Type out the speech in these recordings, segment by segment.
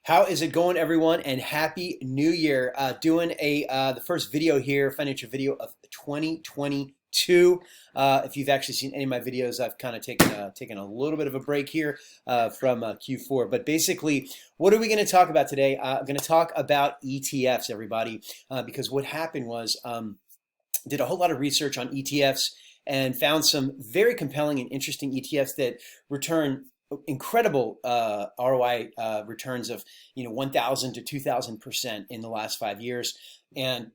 How is it going, everyone? And happy New Year! Doing the first video here, financial video of 2022. If you've actually seen any of my videos, I've kind of taken a little bit of a break here from Q4. But basically, what are we going to talk about today? I'm going to talk about ETFs, everybody, because what happened was did a whole lot of research on ETFs and found some very compelling and interesting ETFs that return incredible ROI returns of 1,000 to 2,000% in the last 5 years, and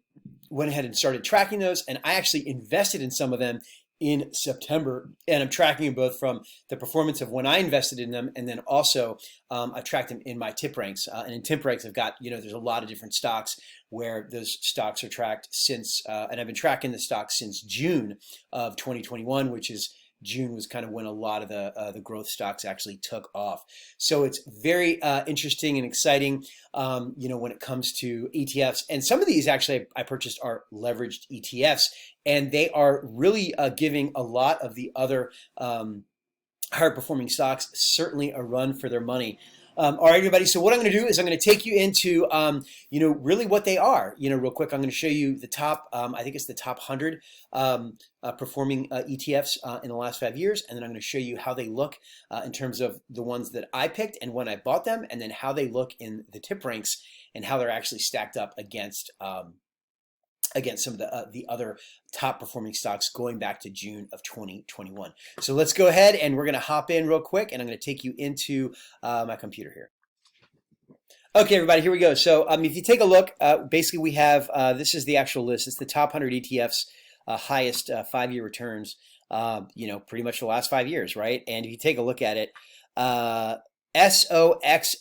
went ahead and started tracking those. And I actually invested in some of them in September, and I'm tracking them both from the performance of when I invested in them, and then also I've tracked them in my Tipranks. And in Tipranks, I've got there's a lot of different stocks where those stocks are tracked since, and I've been tracking the stocks since June of 2021, which is June was kind of when a lot of the growth stocks actually took off. So it's very interesting and exciting, when it comes to ETFs. And some of these actually I purchased are leveraged ETFs, and they are really giving a lot of the other higher performing stocks certainly a run for their money. All right, everybody. So what I'm going to do is I'm going to take you into, really what they are. Real quick, I'm going to show you the top. I think it's the top 100 performing ETFs in the last 5 years, and then I'm going to show you how they look in terms of the ones that I picked and when I bought them, and then how they look in the tip ranks and how they're actually stacked up against some of the other top performing stocks going back to June of 2021. So let's go ahead and we're going to hop in real quick, and I'm going to take you into my computer here. Okay, everybody, here we go. So if you take a look, basically we have, this is the actual list. It's the top 100 ETFs, highest 5-year returns, pretty much the last 5 years, right? And if you take a look at it, SOXL,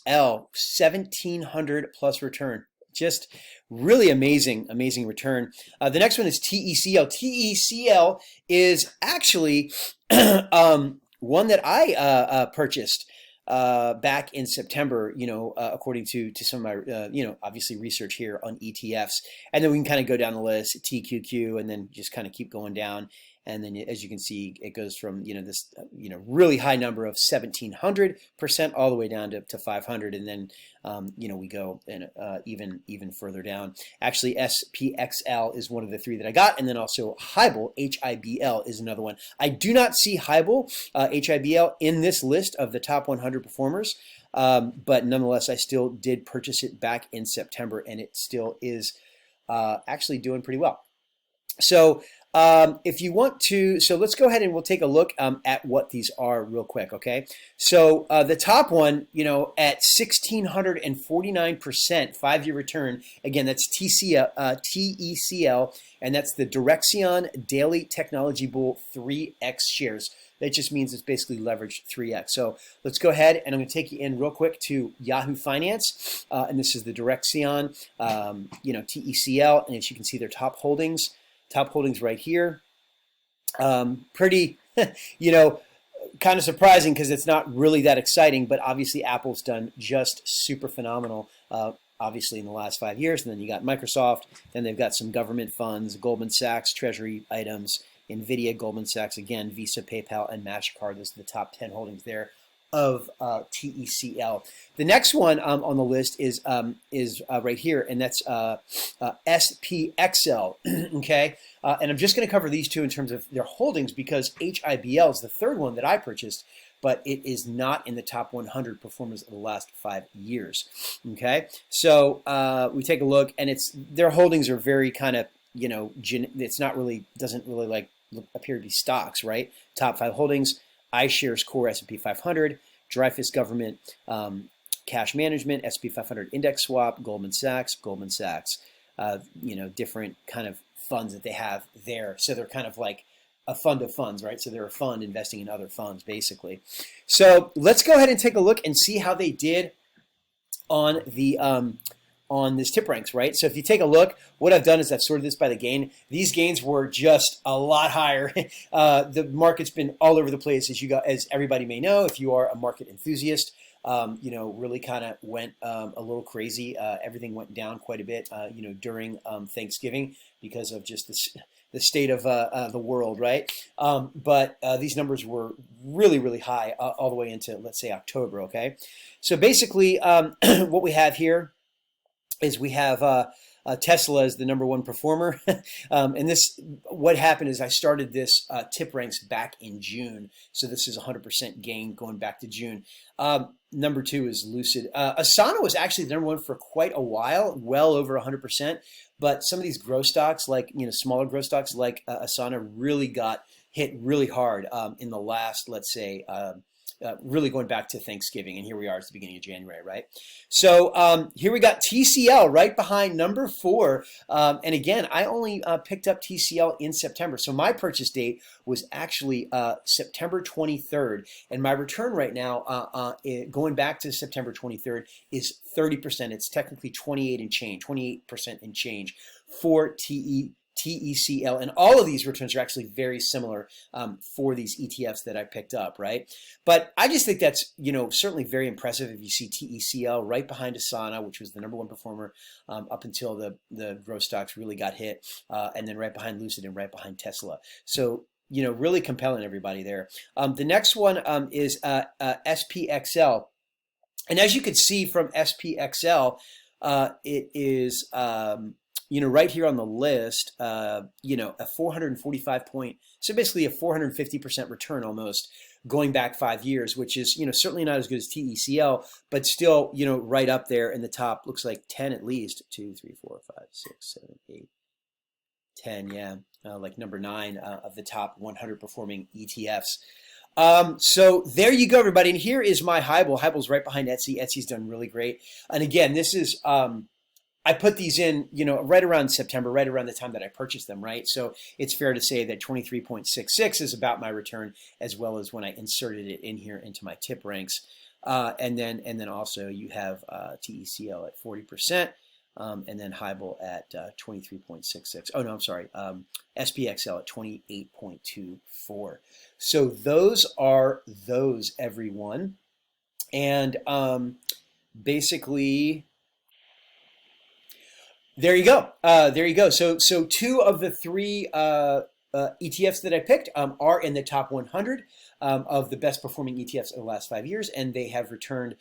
1,700 plus return. Just really amazing return. The next one is TECL. TECL is actually one that I purchased back in September, according to some of my, obviously research here on ETFs. And then we can kind of go down the list, TQQ, and then just kind of keep going down. And then, as you can see, it goes from this really high number of 1,700% all the way down to 500, and then we go and even further down. Actually, SPXL is one of the three that I got, and then also HIBL, HIBL is another one. I do not see HIBL, HIBL in this list of the top 100 performers, but nonetheless, I still did purchase it back in September, and it still is actually doing pretty well. So if you want to, so let's go ahead and we'll take a look at what these are real quick, okay? So the top one, at 1,649% 5-year return, again, that's TECL, and that's the Direxion Daily Technology Bull 3X shares. That just means it's basically leveraged 3X. So let's go ahead, and I'm going to take you in real quick to Yahoo Finance, and this is the Direxion, TECL, and as you can see, their top holdings right here. Pretty, kind of surprising because it's not really that exciting, but obviously Apple's done just super phenomenal, obviously in the last 5 years. And then you got Microsoft, then they've got some government funds, Goldman Sachs, Treasury items, NVIDIA, Goldman Sachs, again, Visa, PayPal, and MasterCard. Those are the top 10 holdings there of TECL. The next one on the list is right here, and that's SPXL. Okay, and I'm just going to cover these two in terms of their holdings because HIBL is the third one that I purchased, but it is not in the top 100 performers of the last 5 years. Okay, so we take a look, and their holdings are very kind of it's not really doesn't really like appear to be stocks, right? Top 5 holdings: iShares Core S&P 500, Dreyfus Government Cash Management, SP 500 Index Swap, Goldman Sachs, different kind of funds that they have there. So they're kind of like a fund of funds, right? So they're a fund investing in other funds, basically. So let's go ahead and take a look and see how they did on the on this tip ranks, right? So if you take a look, what I've done is I've sorted this by the gain. These gains were just a lot higher. The market's been all over the place, as everybody may know, if you are a market enthusiast. Really kind of went a little crazy. Everything went down quite a bit, during Thanksgiving because of just this the state of the world, right? But these numbers were really, really high all the way into, let's say, October, okay? So basically, what we have here is we have Tesla as the #1 performer. And this, what happened is I started this Tipranks back in June. So this is 100% gain going back to June. #2 is Lucid. Asana was actually the #1 for quite a while, well over 100%. But some of these growth stocks, like, smaller growth stocks like Asana, really got hit really hard in the last, let's say, really going back to Thanksgiving, and here we are at the beginning of January, right? So here we got TCL right behind #4, and again, I only picked up TCL in September, so my purchase date was actually September 23rd, and my return right now, going back to September 23rd, is 30%. It's technically 28% and change for TECL, and all of these returns are actually very similar for these ETFs that I picked up, right? But I just think that's, certainly very impressive if you see TECL right behind Asana, which was the #1 performer up until the growth stocks really got hit, and then right behind Lucid and right behind Tesla. So, really compelling, everybody there. The next one is SPXL. And as you can see from SPXL, it is right here on the list, a 445 point, so basically a 450% return almost going back 5 years, which is, certainly not as good as TECL, but still, right up there in the top, looks like 10 at least, 2, 3, 4, 5, 6, 7, 8, 10, yeah, like #9 of the top 100 performing ETFs. So there you go, everybody. And here is my HIBL. HIBL's right behind Etsy. Etsy's done really great. And again, this is, I put these in, right around September, right around the time that I purchased them, right? So it's fair to say that 23.66 is about my return, as well as when I inserted it in here into my Tipranks. And then also you have TECL at 40%, and then HIBL at 23.66. Oh no, I'm sorry, SPXL at 28.24. So those are those, everyone, and basically. There you go. There you go. So 2 of the 3 ETFs that I picked are in the top 100 of the best performing ETFs in the last 5 years, and they have returned,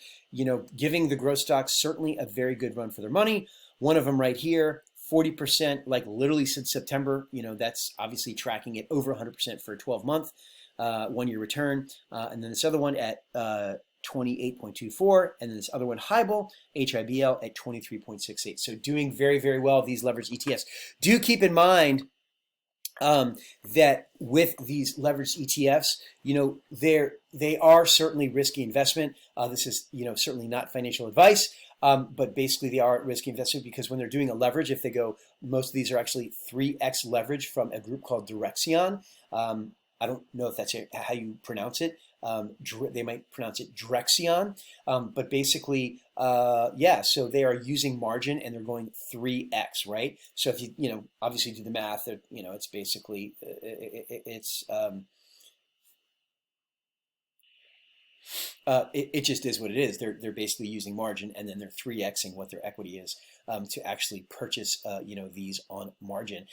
giving the growth stocks certainly a very good run for their money. One of them right here, 40%, like literally since September. That's obviously tracking it over 100% for a 12-month, 1-year return. And then this other one at 28.24, and then this other one, HIBL, HIBL, at 23.68. So doing very, very well, these leveraged ETFs. Do keep in mind that with these leveraged ETFs, they are certainly risky investment. This is, certainly not financial advice, but basically they are risky investment because when they're doing a leverage, if they go, most of these are actually 3x leverage from a group called Direxion. I don't know if that's how you pronounce it. They might pronounce it Direxion, but basically, yeah. So they are using margin and they're going 3x, right? So if you obviously do the math, it's basically it just is what it is. They're basically using margin, and then they're 3xing what their equity is to actually purchase these on margin.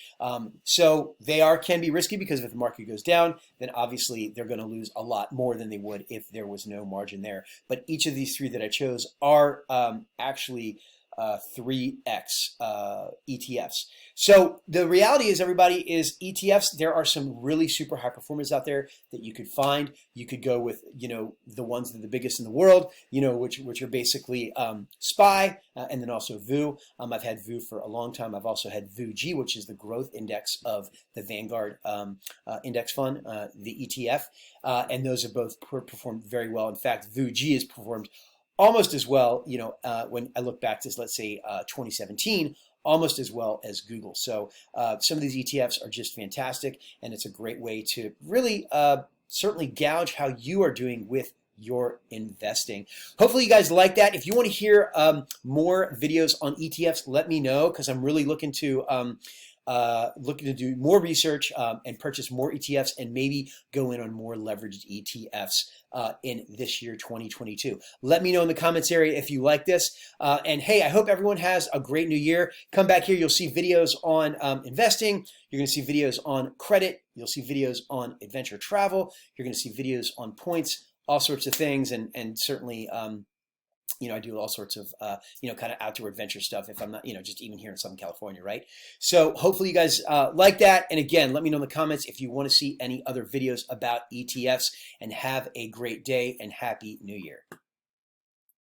So they can be risky because if the market goes down, then obviously they're going to lose a lot more than they would if there was no margin there. But each of these 3 that I chose are actually 3x ETFs. So the reality is, everybody, is ETFs, there are some really super high performers out there that you could find. You could go with, the ones that are the biggest in the world, which are basically SPY, and then also VU. I've had VU for a long time. I've also had VUG, which is the growth index of the Vanguard index fund, the ETF, and those have both performed very well. In fact, VUG has performed almost as well, when I look back to, let's say, 2017, almost as well as Google. So some of these ETFs are just fantastic, and it's a great way to really certainly gauge how you are doing with your investing. Hopefully you guys like that. If you want to hear more videos on ETFs, let me know, because I'm really looking to looking to do more research and purchase more ETFs and maybe go in on more leveraged ETFs in this year, 2022. Let me know in the comments area if you like this. And hey, I hope everyone has a great new year. Come back here. You'll see videos on investing. You're going to see videos on credit. You'll see videos on adventure travel. You're going to see videos on points, all sorts of things. And certainly, you know, I do all sorts of, you know, kind of outdoor adventure stuff if I'm not, you know, just even here in Southern California, right? So hopefully you guys like that. And again, let me know in the comments if you want to see any other videos about ETFs, and have a great day and Happy New Year.